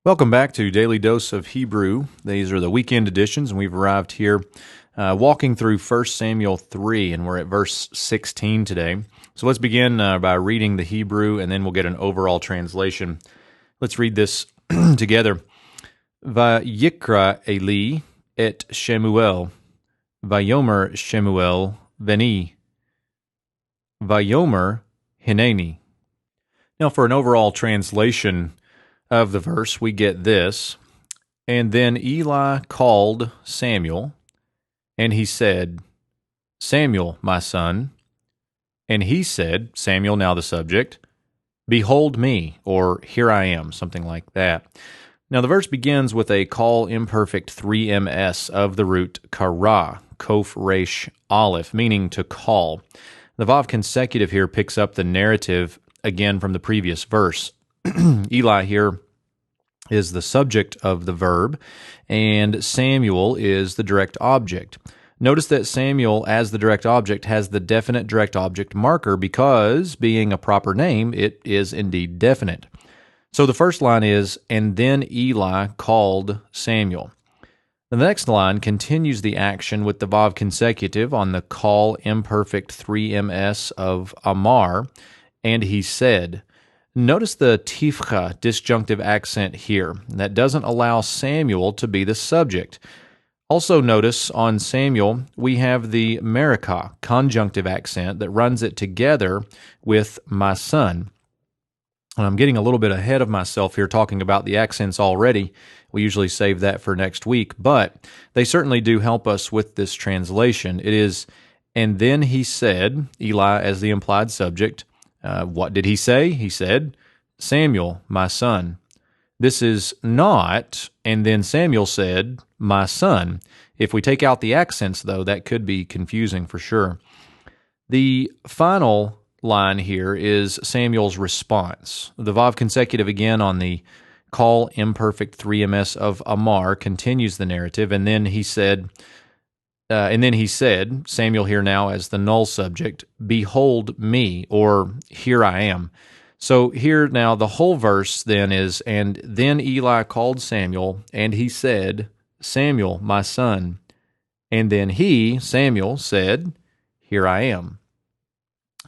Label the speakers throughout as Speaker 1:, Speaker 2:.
Speaker 1: Welcome back to Daily Dose of Hebrew. These are the weekend editions, and we've arrived here walking through 1 Samuel 3, and we're at verse 16 today. So let's begin by reading the Hebrew, and then we'll get an overall translation. Let's read this together. Vayikra Eli et Shemuel, Vayomer Shemuel Veni, Vayomer Hineni. Now for an overall translation of the verse, we get this. And then Eli called Samuel, and he said, Samuel, my son. And he said, Samuel, now the subject, behold me, or here I am, something like that. Now the verse begins with a call imperfect 3ms of the root kara, kof resh aleph, meaning to call. The vav consecutive here picks up the narrative again from the previous verse. Eli here is the subject of the verb, and Samuel is the direct object. Notice that Samuel, as the direct object, has the definite direct object marker because, being a proper name, it is indeed definite. So the first line is, and then Eli called Samuel. The next line continues the action with the vav consecutive on the call imperfect 3ms of Amar, and he said. Notice the tifcha disjunctive accent here. That doesn't allow Samuel to be the subject. Also notice on Samuel, we have the merika conjunctive accent that runs it together with my son. And I'm getting a little bit ahead of myself here talking about the accents already. We usually save that for next week, but they certainly do help us with this translation. It is, and then he said, Eli as the implied subject. What did he say? He said, Samuel, my son. This is not, and then Samuel said, my son. If we take out the accents, though, that could be confusing for sure. The final line here is Samuel's response. The vav consecutive again on the call imperfect 3ms of Amar continues the narrative, and then he said, Samuel here now as the null subject, behold me, or here I am. So here now the whole verse then is, and then Eli called Samuel, and he said, Samuel, my son. And then he, Samuel, said, here I am.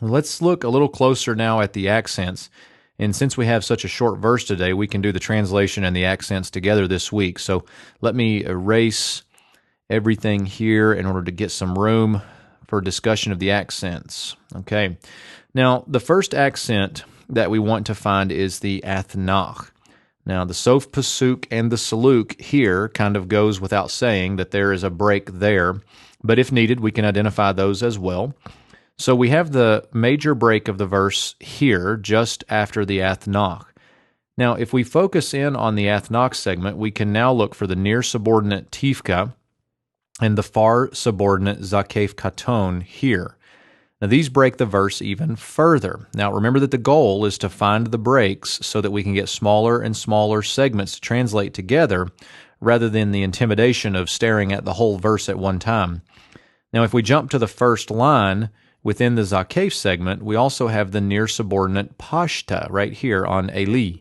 Speaker 1: Let's look a little closer now at the accents. And since we have such a short verse today, we can do the translation and the accents together this week. So let me erase everything here in order to get some room for discussion of the accents. Okay. Now, the first accent that we want to find is the athnach. Now, the sof pasuk and the saluk here kind of goes without saying that there is a break there, but if needed, we can identify those as well. So we have the major break of the verse here just after the athnach. Now, if we focus in on the athnach segment, we can now look for the near subordinate tifka and the far subordinate zakef katon here. Now these break the verse even further. Now remember that the goal is to find the breaks so that we can get smaller and smaller segments to translate together rather than the intimidation of staring at the whole verse at one time. Now if we jump to the first line within the zakef segment, we also have the near subordinate pashta right here on Eli.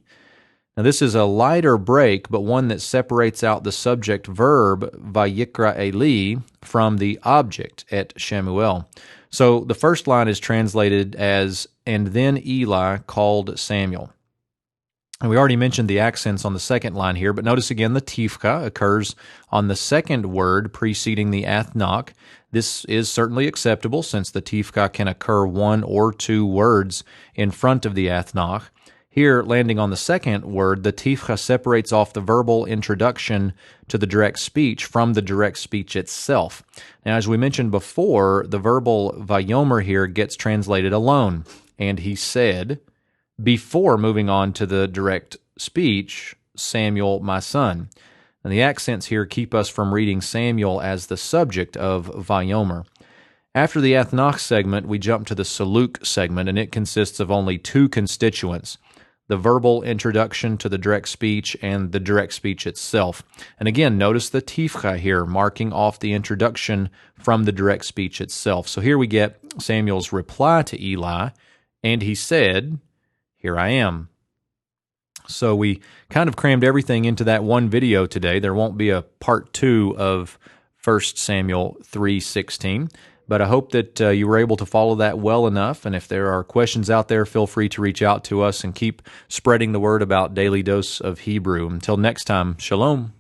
Speaker 1: Now this is a lighter break, but one that separates out the subject verb vayikra Eli from the object et Shemuel. So the first line is translated as, and then Eli called Samuel. And we already mentioned the accents on the second line here, but notice again the tifka occurs on the second word preceding the athnach. This is certainly acceptable since the tifka can occur one or two words in front of the athnach. Here, landing on the second word, the tifcha separates off the verbal introduction to the direct speech from the direct speech itself. Now, as we mentioned before, the verbal vayomer here gets translated alone, and he said, before moving on to the direct speech, Samuel, my son. And the accents here keep us from reading Samuel as the subject of vayomer. After the athnach segment, we jump to the saluk segment, and it consists of only two constituents, the verbal introduction to the direct speech and the direct speech itself. And again, notice the tifcha here, marking off the introduction from the direct speech itself. So here we get Samuel's reply to Eli, and he said, here I am. So we kind of crammed everything into that one video today. There won't be a part 2 of 1 Samuel 3:16, but I hope that you were able to follow that well enough. And if there are questions out there, feel free to reach out to us and keep spreading the word about Daily Dose of Hebrew. Until next time, shalom.